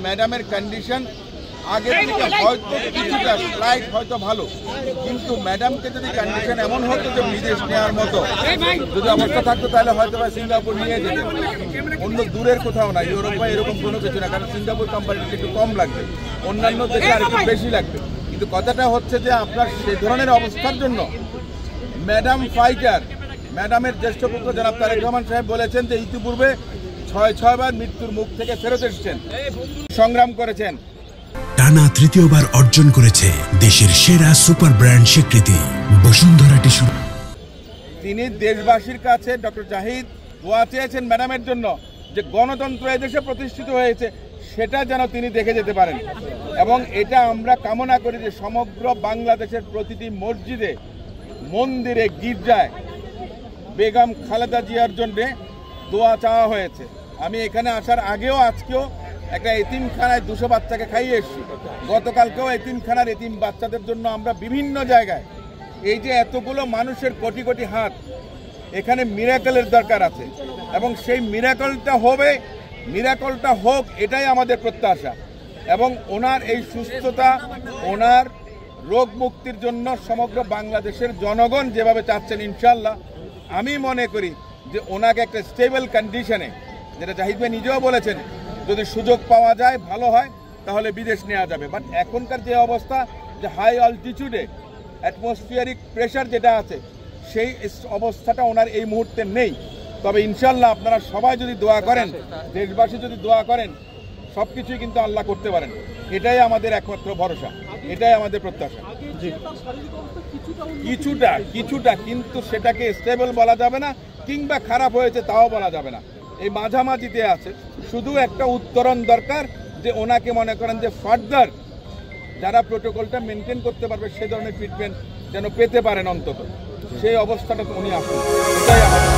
ম্যাডামের কন্ডিশন আগের থেকে হয়তো কিছুটা স্লাইট হয়তো ভালো, কিন্তু ম্যাডামকে যদি কন্ডিশন এমন হতো যে বিদেশ নেওয়ার মতো যদি অবস্থা থাকতো তাহলে হয়তো বা সিঙ্গাপুর নিয়ে যেত, অন্য দূরের কোথাও না, ইউরোপ বা এরকম কোনো কিছু না, কারণ সিঙ্গাপুর কোম্পানিটি একটু কম লাগবে, অন্যান্য দেশে আর একটু বেশি লাগবে। কিন্তু কথাটা হচ্ছে যে আপনার সে ধরনের অবস্থার জন্য ম্যাডাম ফাইটার, ম্যাডামের জ্যেষ্ঠ পুত্র জনাব তারেক রহমান সাহেব বলেছেন যে ইতিপূর্বে ৬ বার মৃত্যুর মুখ থেকে ফেরত এসেছেন, সংগ্রাম করেছেন, টানা তৃতীয়বার অর্জন করেছে দেশের সেরা সুপার ব্র্যান্ড স্বীকৃতি বসুন্ধরা টিস্যু। তিনি দেশবাসীর কাছে ডক্টর জাহিদ দোয়া চেয়েছেন ম্যাডামের জন্য যে গণতন্ত্র এদেশে প্রতিষ্ঠিত হয়েছে সেটা যেন তিনি দেখে যেতে পারেন, এবং এটা আমরা কামনা করি যে সমগ্র বাংলাদেশের প্রতিটি মসজিদে, মন্দিরে, গির্জায় বেগম খালেদা জিয়ার জন্য দোয়া চাওয়া হয়েছে। আমি এখানে আসার আগেও আজকেও একটা এতিমখানায় 200 বাচ্চাকে খাইয়ে এসেছি, গতকালকেও এতিমখানার এতিম বাচ্চাদের জন্য আমরা বিভিন্ন জায়গায়, এই যে এতগুলো মানুষের কোটি কোটি হাত, এখানে মিরাকলের দরকার আছে, এবং সেই মিরাকলটা হোক এটাই আমাদের প্রত্যাশা। এবং ওনার এই সুস্থতা, ওনার রোগ মুক্তির জন্য সমগ্র বাংলাদেশের জনগণ যেভাবে চাচ্ছেন, ইনশাল্লাহ আমি মনে করি যে ওনাকে একটা স্টেবল কন্ডিশনে, যেটা জাহিদ ভাই নিজেও বলেছেন, যদি সুযোগ পাওয়া যায় ভালো হয় তাহলে বিদেশ নেওয়া যাবে। বাট এখনকার যে অবস্থা, যে হাই অল্টিটিউডে অ্যাটমসফিয়ারিক প্রেশার যেটা আছে, সেই অবস্থাটা ওনার এই মুহূর্তে নেই। তবে ইনশাল্লাহ আপনারা সবাই যদি দোয়া করেন, দেশবাসী যদি দোয়া করেন, সব কিছুই কিন্তু আল্লাহ করতে পারেন। এটাই আমাদের একমাত্র ভরসা, এটাই আমাদের প্রত্যাশা। কিছুটা কিন্তু সেটাকে স্টেবল বলা যাবে না, কিংবা খারাপ হয়েছে তাও বলা যাবে না, এই মাঝামাঝিতে আছে। শুধু একটা উত্তরণ দরকার যে ওনাকে মনে করেন যে ফার্দার যারা প্রোটোকলটা মেনটেন করতে পারবে সে ধরনের ট্রিটমেন্ট যেন পেতে পারেন, অন্তত সেই অবস্থাটা উনি আসুন, এটাই আমাদের।